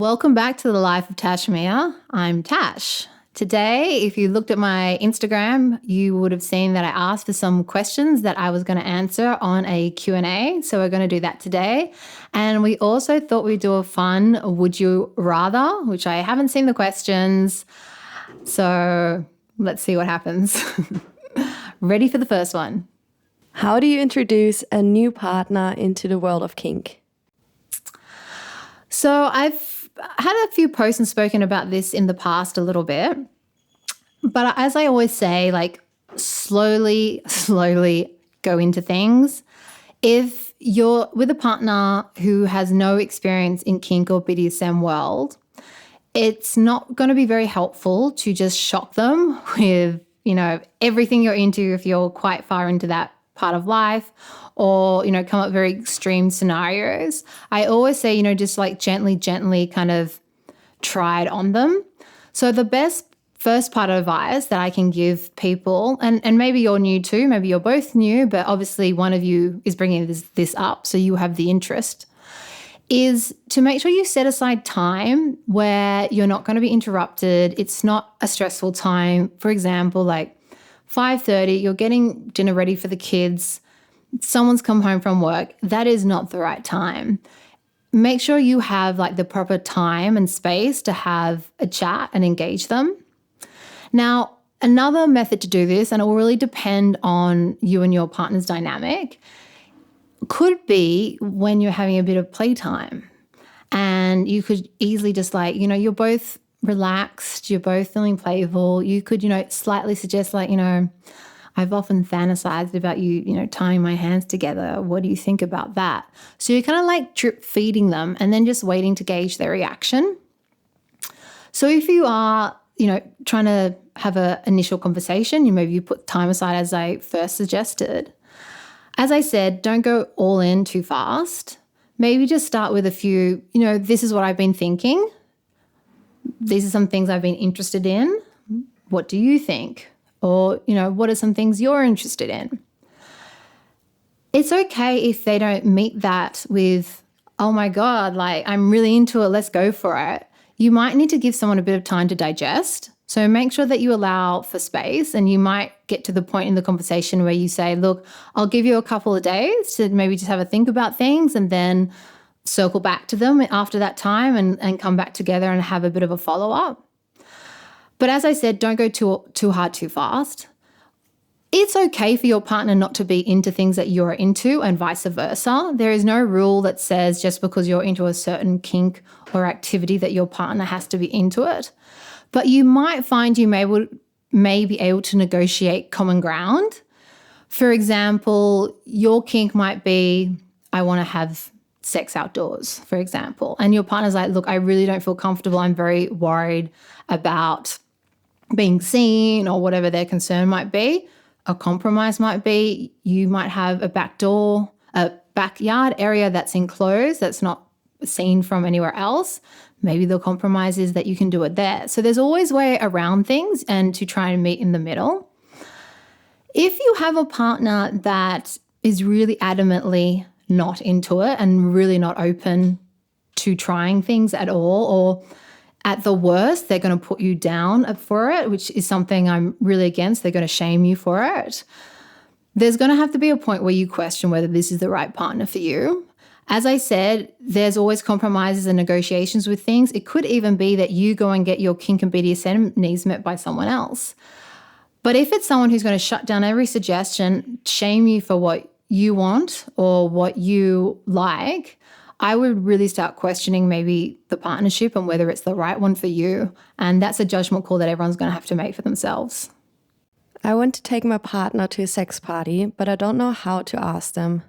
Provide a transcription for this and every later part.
Welcome back to the Life of Tashmia. I'm Tash. Today, if you looked at my Instagram, you would have seen that I asked for some questions that I was going to answer on a Q&A. So we're going to do that today. And we also thought we'd do a fun Would You Rather, which I haven't seen the questions. So let's see what happens. Ready for the first one. How do you introduce a new partner into the world of kink? So I've had a few posts and spoken about this in the past a little bit. But as I always say, like slowly go into things. If you're with a partner who has no experience in kink or BDSM world, it's not going to be very helpful to just shock them with, everything you're into if you're quite far into that part of life, or, come up with very extreme scenarios. I always say, just like gently kind of try it on them. So the best first part of advice that I can give people, and maybe you're new too, maybe you're both new, but obviously one of you is bringing this up, so you have the interest, is to make sure you set aside time where you're not going to be interrupted. It's not a stressful time. For example, like 5:30, you're getting dinner ready for the kids, someone's come home from work. That is not the right time. Make sure you have like the proper time and space to have a chat and engage them. Now, another method to do this, and it will really depend on you and your partner's dynamic, could be when you're having a bit of playtime. And you could easily just you're both relaxed, you're both feeling playful. You could, slightly suggest I've often fantasized about you, tying my hands together. What do you think about that? So you're kind of like drip feeding them and then just waiting to gauge their reaction. So if you are, trying to have an initial conversation, maybe you put time aside as I first suggested. As I said, don't go all in too fast. Maybe just start with a few, this is what I've been thinking. These are some things I've been interested in. What do you think? Or, what are some things you're interested in? It's okay if they don't meet that with, oh my God, I'm really into it, let's go for it. You might need to give someone a bit of time to digest. So make sure that you allow for space, and you might get to the point in the conversation where you say, look, I'll give you a couple of days to maybe just have a think about things, and then circle back to them after that time and come back together and have a bit of a follow-up. But as I said, don't go too hard too fast. It's okay for your partner not to be into things that you're into, and vice versa. There is no rule that says just because you're into a certain kink or activity that your partner has to be into it. But you might find you may be able to negotiate common ground. For example, your kink might be, I want to have sex outdoors, for example. And your partner's like, look, I really don't feel comfortable. I'm very worried about being seen, or whatever their concern might be. A compromise might be you might have a backyard area that's enclosed, that's not seen from anywhere else. Maybe the compromise is that you can do it there. So there's always a way around things and to try and meet in the middle. If you have a partner that is really adamantly not into it and really not open to trying things at all, or at the worst, they're going to put you down for it, which is something I'm really against. They're going to shame you for it. There's going to have to be a point where you question whether this is the right partner for you. As I said, there's always compromises and negotiations with things. It could even be that you go and get your kink and BDSM needs met by someone else. But if it's someone who's going to shut down every suggestion, shame you for what you want or what you like, I would really start questioning maybe the partnership and whether it's the right one for you. And that's a judgment call that everyone's going to have to make for themselves. I want to take my partner to a sex party, but I don't know how to ask them.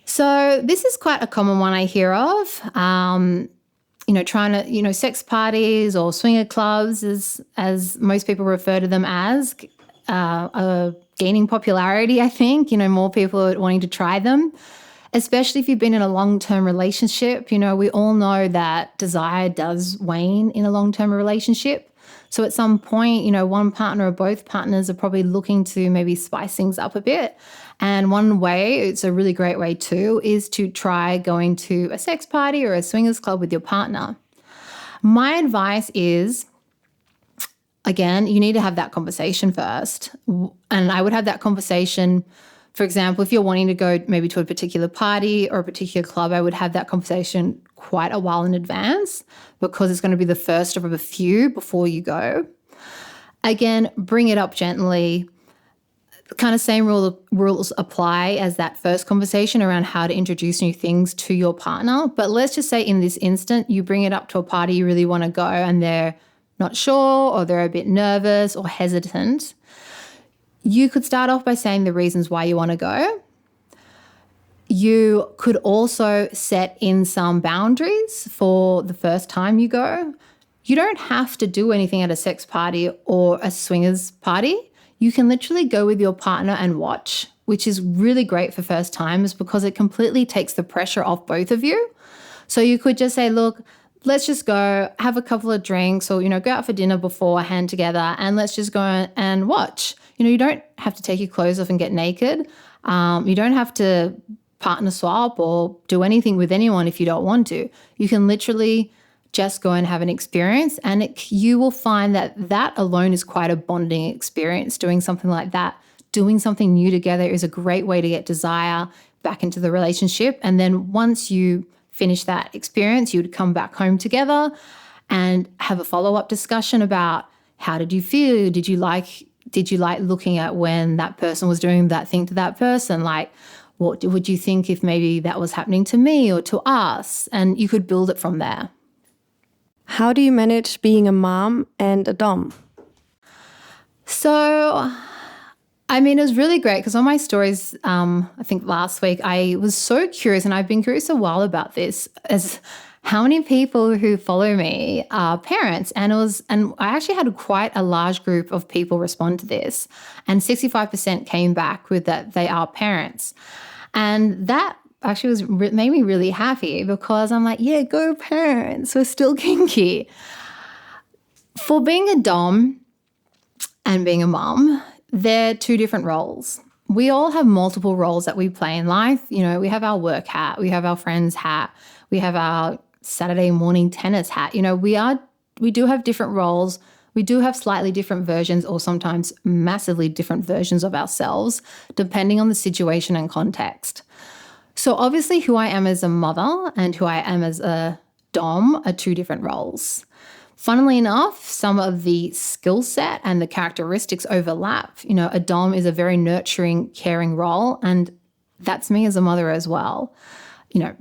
So this is quite a common one I hear of. Trying to, sex parties or swinger clubs, as most people refer to them as, are gaining popularity, I think. More people are wanting to try them, especially if you've been in a long-term relationship. We all know that desire does wane in a long-term relationship. So at some point, one partner or both partners are probably looking to maybe spice things up a bit. And one way, it's a really great way too, is to try going to a sex party or a swingers club with your partner. My advice is, again, you need to have that conversation first. And I would have that conversation, for example, if you're wanting to go maybe to a particular party or a particular club, I would have that conversation quite a while in advance because it's going to be the first of a few before you go. Again, bring it up gently. The kind of same rules apply as that first conversation around how to introduce new things to your partner. But let's just say in this instant, you bring it up to a party you really want to go and they're not sure or they're a bit nervous or hesitant. You could start off by saying the reasons why you want to go. You could also set in some boundaries for the first time you go. You don't have to do anything at a sex party or a swingers party. You can literally go with your partner and watch, which is really great for first timers because it completely takes the pressure off both of you. So you could just say, look, let's just go have a couple of drinks or, go out for dinner beforehand together and let's just go and watch. You don't have to take your clothes off and get naked. You don't have to partner swap or do anything with anyone if you don't want to. You can literally just go and have an experience and you will find that alone is quite a bonding experience. Doing something like that, doing something new together is a great way to get desire back into the relationship. And then once you finish that experience, you would come back home together and have a follow-up discussion about how did you feel? Did you like looking at when that person was doing that thing to that person? Like, what would you think if maybe that was happening to me or to us? And you could build it from there. How do you manage being a mom and a dom? So, it was really great because on my stories, I think last week, I was so curious, and I've been curious a while about this, as how many people who follow me are parents. And I actually had quite a large group of people respond to this, and 65% came back with that they are parents. And that actually made me really happy because I'm like, yeah, go parents. We're still kinky. For being a dom and being a mom, they're two different roles. We all have multiple roles that we play in life. We have our work hat, we have our friend's hat, we have our Saturday morning tennis hat. We do have different roles. We do have slightly different versions or sometimes massively different versions of ourselves, depending on the situation and context. So obviously who I am as a mother and who I am as a dom are two different roles. Funnily enough, some of the skill set and the characteristics overlap. A dom is a very nurturing, caring role, and that's me as a mother as well.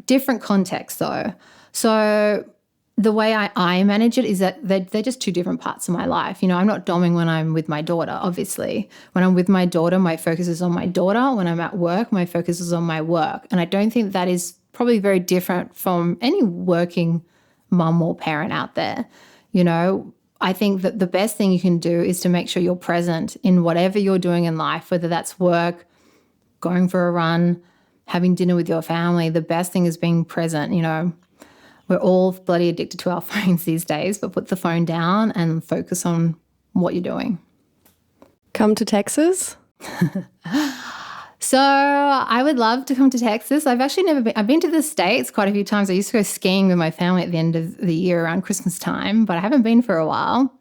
Different context though. So the way I manage it is that they're just two different parts of my life. I'm not doming when I'm with my daughter, obviously. When I'm with my daughter, my focus is on my daughter. When I'm at work, my focus is on my work. And I don't think that is probably very different from any working mum or parent out there. I think that the best thing you can do is to make sure you're present in whatever you're doing in life, whether that's work, going for a run, having dinner with your family. The best thing is being present. We're all bloody addicted to our phones these days, but put the phone down and focus on what you're doing. Come to Texas? So I would love to come to Texas. I've actually never been. I've been to the States quite a few times. I used to go skiing with my family at the end of the year around Christmas time, but I haven't been for a while.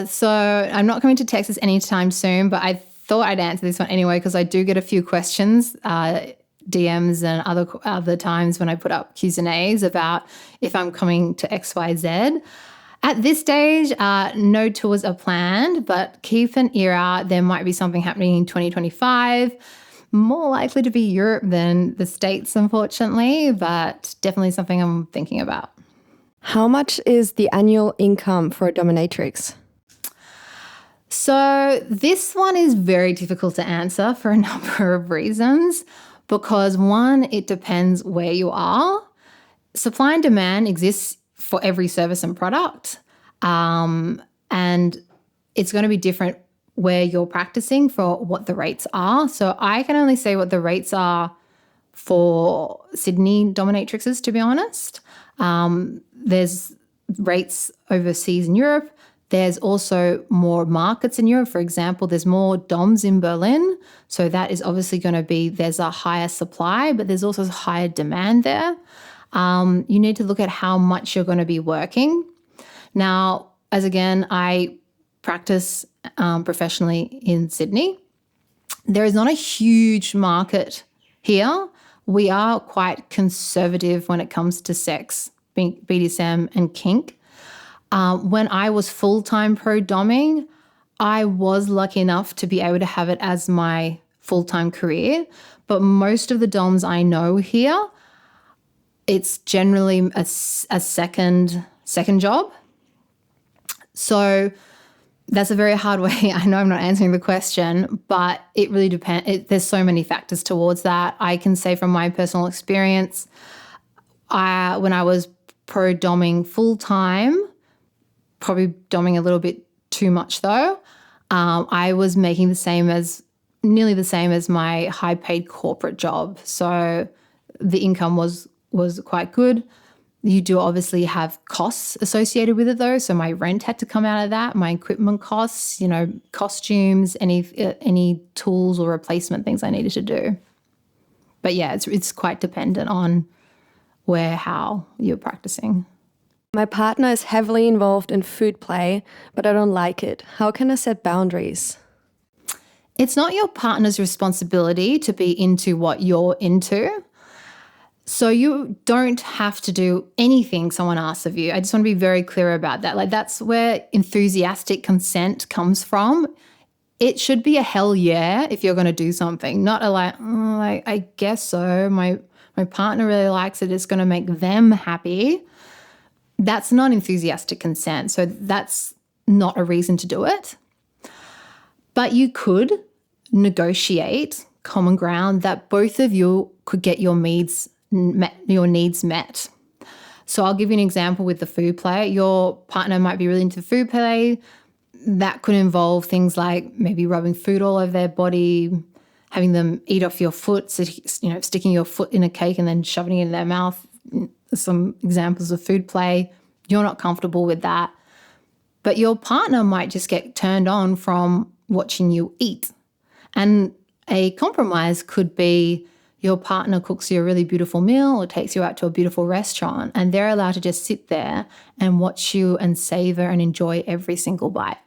So I'm not coming to Texas anytime soon, but I thought I'd answer this one anyway because I do get a few questions, DMs and other times when I put up Q&As about if I'm coming to XYZ. At this stage, no tours are planned, but keep an ear out. There might be something happening in 2025, more likely to be Europe than the States, unfortunately, but definitely something I'm thinking about. How much is the annual income for a dominatrix? So this one is very difficult to answer for a number of reasons because, one, it depends where you are. Supply and demand exists for every service and product, and it's going to be different where you're practicing for what the rates are. So I can only say what the rates are for Sydney dominatrixes, to be honest. There's rates overseas in Europe. There's also more markets in Europe. For example, there's more DOMs in Berlin. So that is obviously going to be, there's a higher supply, but there's also higher demand there. You need to look at how much you're going to be working. Now, as again, I practice professionally in Sydney. There is not a huge market here. We are quite conservative when it comes to sex, BDSM and kink. When I was full-time pro-doming, I was lucky enough to be able to have it as my full-time career. But most of the DOMs I know here, it's generally a second job. So that's a very hard way. I know I'm not answering the question, but it really depends. There's so many factors towards that. I can say from my personal experience, when I was pro-doming full-time, probably doming a little bit too much though, I was making nearly the same as my high-paid corporate job. So the income was quite good. You do obviously have costs associated with it though. So my rent had to come out of that, my equipment costs, costumes, any tools or replacement things I needed to do. But yeah, it's quite dependent on how you're practicing. My partner is heavily involved in food play, but I don't like it. How can I set boundaries? It's not your partner's responsibility to be into what you're into. So you don't have to do anything someone asks of you. I just want to be very clear about that. Like, that's where enthusiastic consent comes from. It should be a hell yeah if you're going to do something, not a I guess so. My partner really likes it. It's going to make them happy. That's not enthusiastic consent. So that's not a reason to do it. But you could negotiate common ground that both of you could get your needs met. So I'll give you an example with the food play. Your partner might be really into food play. That could involve things like maybe rubbing food all over their body, having them eat off your foot, sticking your foot in a cake and then shoving it in their mouth. Some examples of food play. You're not comfortable with that. But your partner might just get turned on from watching you eat. And a compromise could be your partner cooks you a really beautiful meal or takes you out to a beautiful restaurant, and they're allowed to just sit there and watch you and savor and enjoy every single bite.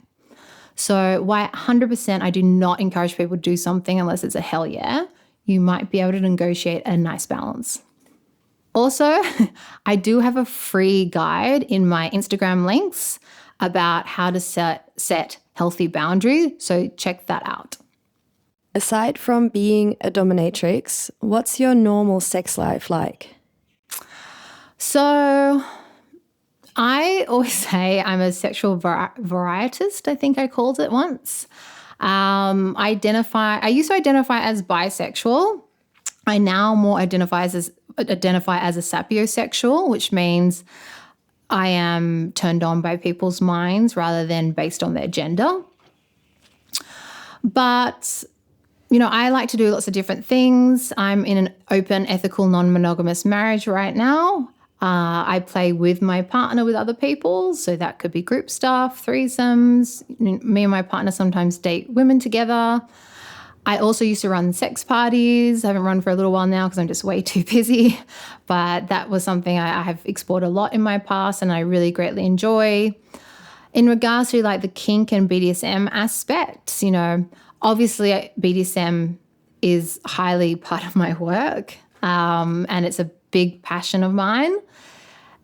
So 100% I do not encourage people to do something unless it's a hell yeah. You might be able to negotiate a nice balance. Also, I do have a free guide in my Instagram links about how to set healthy boundaries, so check that out. Aside from being a dominatrix, what's your normal sex life like? So I always say I'm a sexual varietist, I think I called it once. I used to identify as bisexual. I now more identify as a sapiosexual, which means I am turned on by people's minds rather than based on their gender. But I like to do lots of different things. I'm in an open, ethical, non-monogamous marriage right now. I play with my partner with other people, so that could be group stuff, threesomes. Me and my partner sometimes date women together. I also used to run sex parties. I haven't run for a little while now because I'm just way too busy. But that was something I have explored a lot in my past and I really greatly enjoy. In regards to like the kink and BDSM aspects, obviously BDSM is highly part of my work and it's a big passion of mine.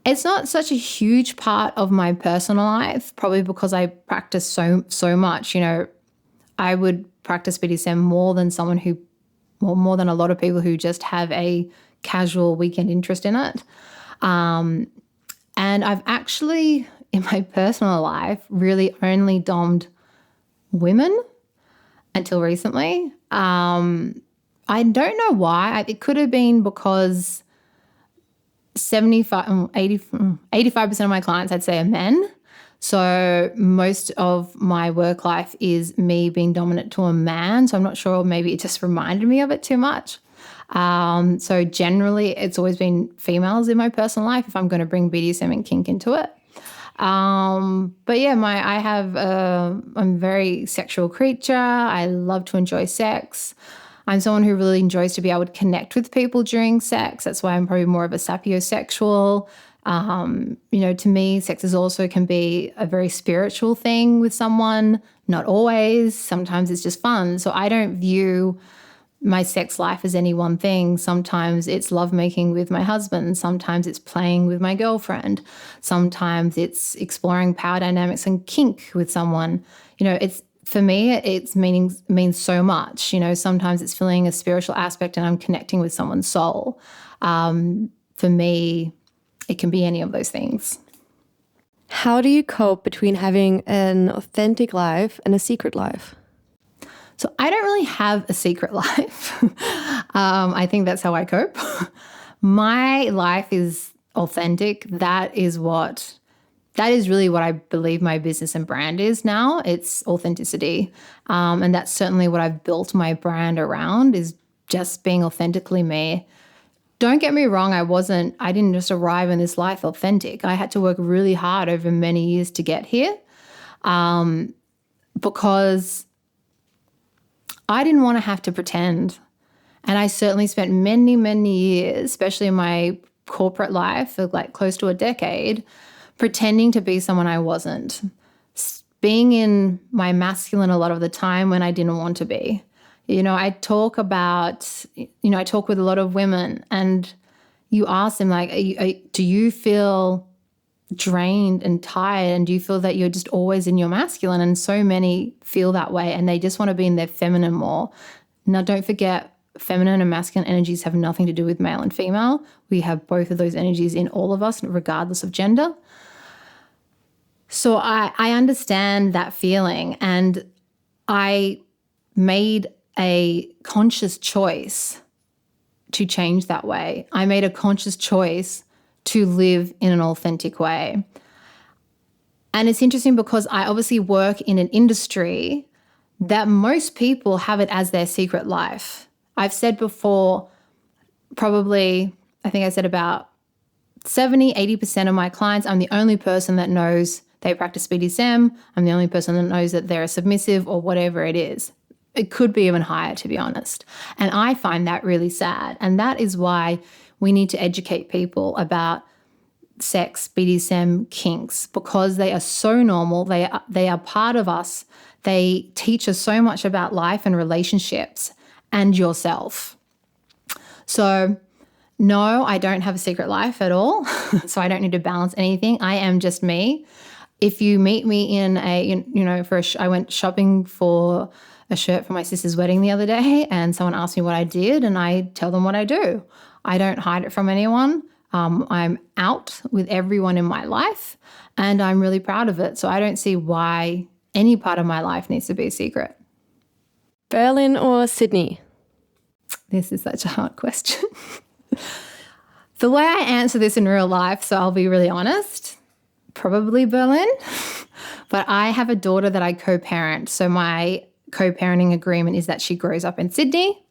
It's not such a huge part of my personal life, probably because I practice so much. I would practice BDSM more than more than a lot of people who just have a casual weekend interest in it. And I've actually, in my personal life, really only dommed women until recently. I don't know why. It could have been because 85% of my clients, I'd say, are men. So most of my work life is me being dominant to a man. So I'm not sure, maybe it just reminded me of it too much. So generally it's always been females in my personal life if I'm going to bring BDSM and kink into it. But yeah, I'm a very sexual creature. I love to enjoy sex. I'm someone who really enjoys to be able to connect with people during sex. That's why I'm probably more of a sapiosexual. To me, sex is also can be a very spiritual thing with someone. Not always. Sometimes it's just fun. So I don't view my sex life as any one thing. Sometimes it's lovemaking with my husband. Sometimes it's playing with my girlfriend. Sometimes it's exploring power dynamics and kink with someone. It's for me, means so much. Sometimes it's feeling a spiritual aspect and I'm connecting with someone's soul. For me, it can be any of those things. How do you cope between having an authentic life and a secret life? So I don't really have a secret life. I think that's how I cope. My life is authentic. That is really what I believe my business and brand is now. It's authenticity. And that's certainly what I've built my brand around, is just being authentically me. Don't get me wrong, I didn't just arrive in this life authentic. I had to work really hard over many years to get here, because I didn't want to have to pretend. And I certainly spent many, many years, especially in my corporate life, for like close to a decade, pretending to be someone I wasn't. Being in my masculine a lot of the time when I didn't want to be. I talk with a lot of women, and you ask them, like, do you feel drained and tired, and do you feel that you're just always in your masculine? And so many feel that way, and they just want to be in their feminine more. Now, don't forget, feminine and masculine energies have nothing to do with male and female. We have both of those energies in all of us, regardless of gender. So I understand that feeling, and I made a conscious choice to change that way. I made a conscious choice to live in an authentic way. And it's interesting because I obviously work in an industry that most people have it as their secret life. I've said before, probably, I think I said about 70-80% of my clients, I'm the only person that knows they practice BDSM. I'm the only person that knows that they're a submissive or whatever it is. It could be even higher, to be honest. And I find that really sad. And that is why we need to educate people about sex, BDSM, kinks, because they are so normal. They are part of us. They teach us so much about life and relationships and yourself. So no, I don't have a secret life at all. So I don't need to balance anything. I am just me. If you meet me in I went shopping for a shirt for my sister's wedding the other day, and someone asked me what I did, and I tell them what I do. I don't hide it from anyone. I'm out with everyone in my life, and I'm really proud of it. So I don't see why any part of my life needs to be a secret. Berlin or Sydney? This is such a hard question. The way I answer this in real life, so I'll be really honest, probably Berlin. But I have a daughter that I co-parent, so my co-parenting agreement is that she grows up in Sydney.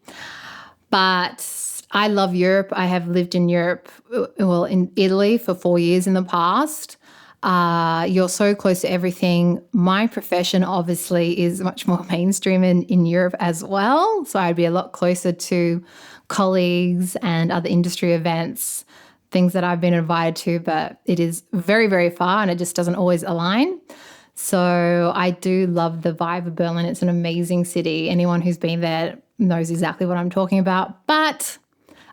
But I love Europe. I have lived in Europe, in Italy for 4 years in the past. You're so close to everything. My profession obviously is much more mainstream in Europe as well. So I'd be a lot closer to colleagues and other industry events, things that I've been invited to, but it is very, very far and it just doesn't always align. So I do love the vibe of Berlin. It's an amazing city. Anyone who's been there knows exactly what I'm talking about. But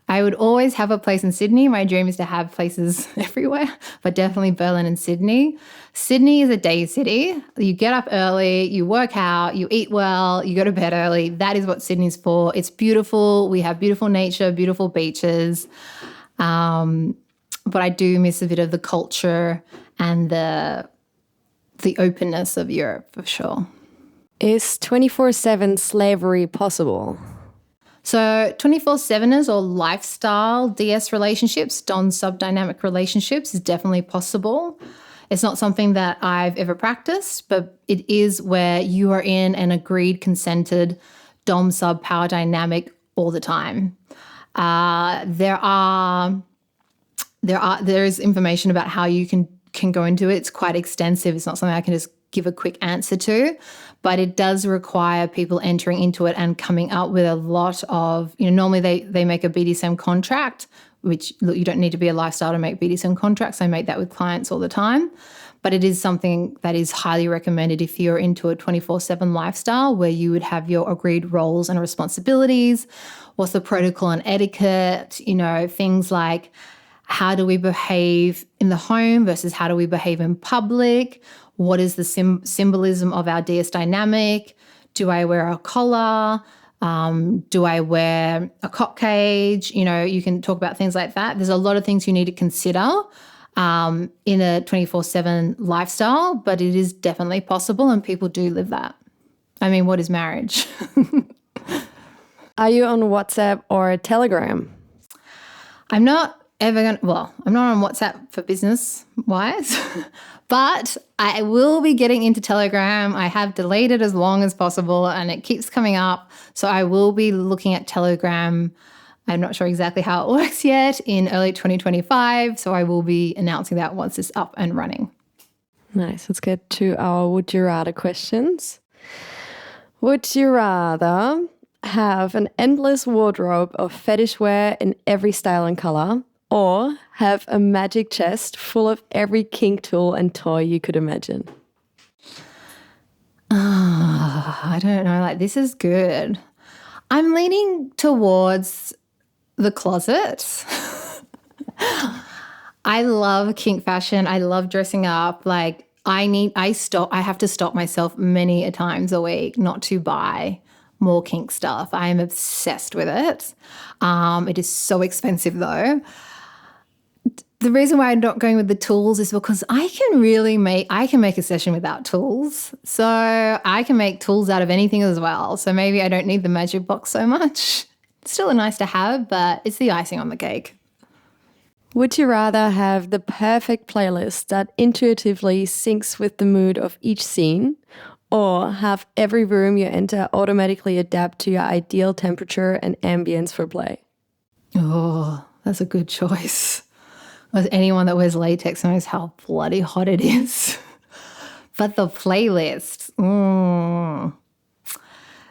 I would always have a place in Sydney. My dream is to have places everywhere, but definitely Berlin and Sydney. Sydney is a day city. You get up early, you work out, you eat well, you go to bed early. That is what Sydney's for. It's beautiful. We have beautiful nature, beautiful beaches. But I do miss a bit of the culture and the openness of Europe, for sure. Is 24/7 slavery possible? So 24/7ers or lifestyle DS relationships, Dom-Sub dynamic relationships is definitely possible. It's not something that I've ever practiced, but it is where you are in an agreed, consented Dom-Sub power dynamic all the time. There is information about how you can can go into it. It's quite extensive. It's not something I can just give a quick answer to, but it does require people entering into it and coming up with a lot of, normally they make a BDSM contract, which, look, you don't need to be a lifestyle to make BDSM contracts. I make that with clients all the time. But it is something that is highly recommended if you're into a 24/7 lifestyle where you would have your agreed roles and responsibilities. What's the protocol and etiquette? Things like, how do we behave in the home versus how do we behave in public? What is the symbolism of our DS dynamic? Do I wear a collar? Do I wear a cock cage? You can talk about things like that. There's a lot of things you need to consider in a 24/7 lifestyle, but it is definitely possible and people do live that. I mean, what is marriage? Are you on WhatsApp or Telegram? I'm not on WhatsApp for business-wise, but I will be getting into Telegram. I have delayed it as long as possible and it keeps coming up. So I will be looking at Telegram. I'm not sure exactly how it works yet in early 2025. So I will be announcing that once it's up and running. Nice. Let's get to our would you rather questions. Would you rather have an endless wardrobe of fetish wear in every style and color, or have a magic chest full of every kink tool and toy you could imagine? I don't know. This is good. I'm leaning towards the closet. I love kink fashion. I love dressing up. I have to stop myself many a times a week not to buy more kink stuff. I am obsessed with it. It is so expensive though. The reason why I'm not going with the tools is because I can make a session without tools. So I can make tools out of anything as well. So maybe I don't need the magic box so much. It's still nice to have, but it's the icing on the cake. Would you rather have the perfect playlist that intuitively syncs with the mood of each scene, or have every room you enter automatically adapt to your ideal temperature and ambience for play? Oh, that's a good choice. As anyone that wears latex knows how bloody hot it is. But the playlist,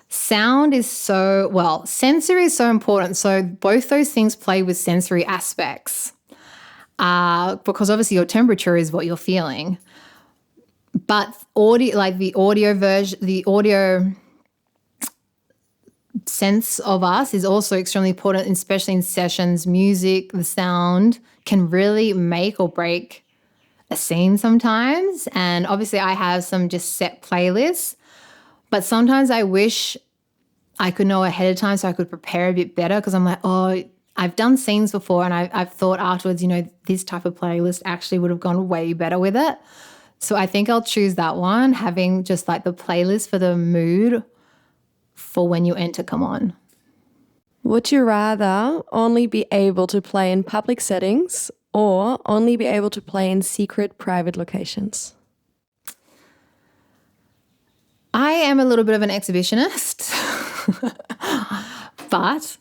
sound is sensory is so important. So both those things play with sensory aspects because obviously your temperature is what you're feeling. But audio, the audio sense of us is also extremely important, especially in sessions. Music, the sound can really make or break a scene sometimes. And obviously I have some just set playlists, but sometimes I wish I could know ahead of time so I could prepare a bit better, because I'm like, I've done scenes before and I've thought afterwards, this type of playlist actually would have gone way better with it. So I think I'll choose that one, having just the playlist for the mood for when you enter come on. Would you rather only be able to play in public settings or only be able to play in secret private locations? I am a little bit of an exhibitionist, but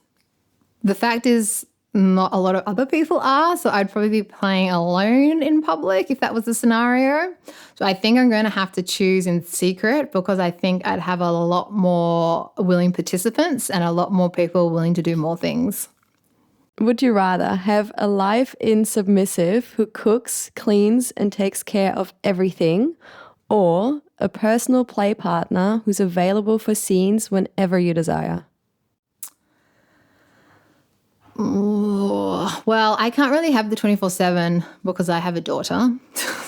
the fact is not a lot of other people are, so I'd probably be playing alone in public if that was the scenario. So I think I'm going to have to choose in secret, because I think I'd have a lot more willing participants and a lot more people willing to do more things. Would you rather have a live-in submissive who cooks, cleans, and takes care of everything, or a personal play partner who's available for scenes whenever you desire? Ooh, well, I can't really have the 24/7 because I have a daughter.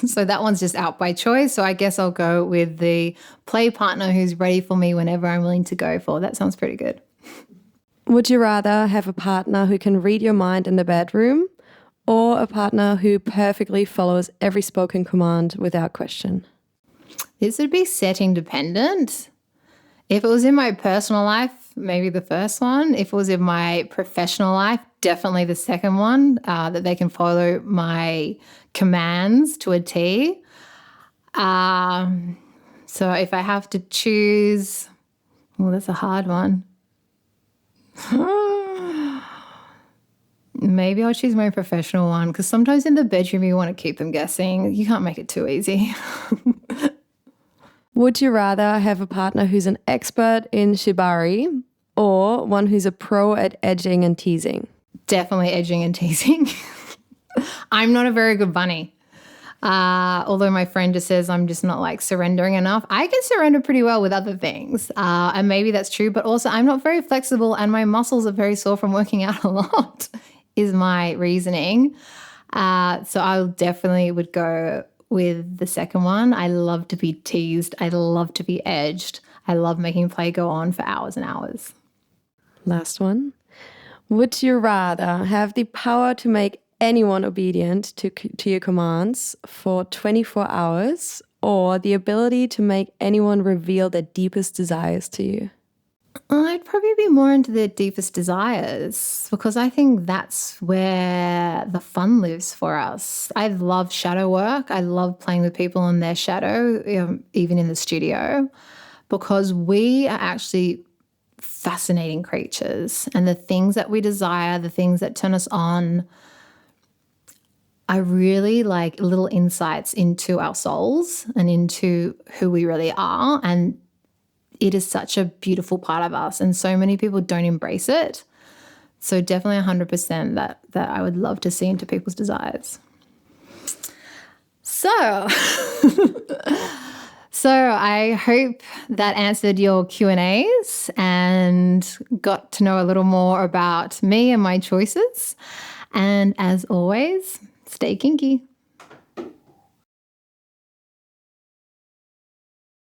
So that one's just out by choice. So I guess I'll go with the play partner who's ready for me whenever I'm willing to go for. That sounds pretty good. Would you rather have a partner who can read your mind in the bedroom, or a partner who perfectly follows every spoken command without question? This would be setting dependent. If it was in my personal life, maybe the first one. If it was in my professional life, definitely the second one, that they can follow my commands to a T. So if I have to choose, that's a hard one. Maybe I'll choose my professional one because sometimes in the bedroom you want to keep them guessing. You can't make it too easy. Would you rather have a partner who's an expert in shibari or one who's a pro at edging and teasing? Definitely edging and teasing. I'm not a very good bunny. Although my friend just says I'm just not like surrendering enough. I can surrender pretty well with other things. And maybe that's true, but also I'm not very flexible and my muscles are very sore from working out a lot is my reasoning. So I definitely would go with the second one. I love to be teased. I love to be edged. I love making play go on for hours and hours. Last one. Would you rather have the power to make anyone obedient to your commands for 24 hours or the ability to make anyone reveal their deepest desires to you? I'd probably be more into their deepest desires because I think that's where the fun lives for us. I love shadow work. I love playing with people in their shadow, even in the studio, because we are actually fascinating creatures. And the things that we desire, the things that turn us on, are really like little insights into our souls and into who we really are. And it is such a beautiful part of us, and so many people don't embrace it. So definitely 100% that I would love to see into people's desires. So I hope that answered your Q&As and got to know a little more about me and my choices. And as always, stay kinky.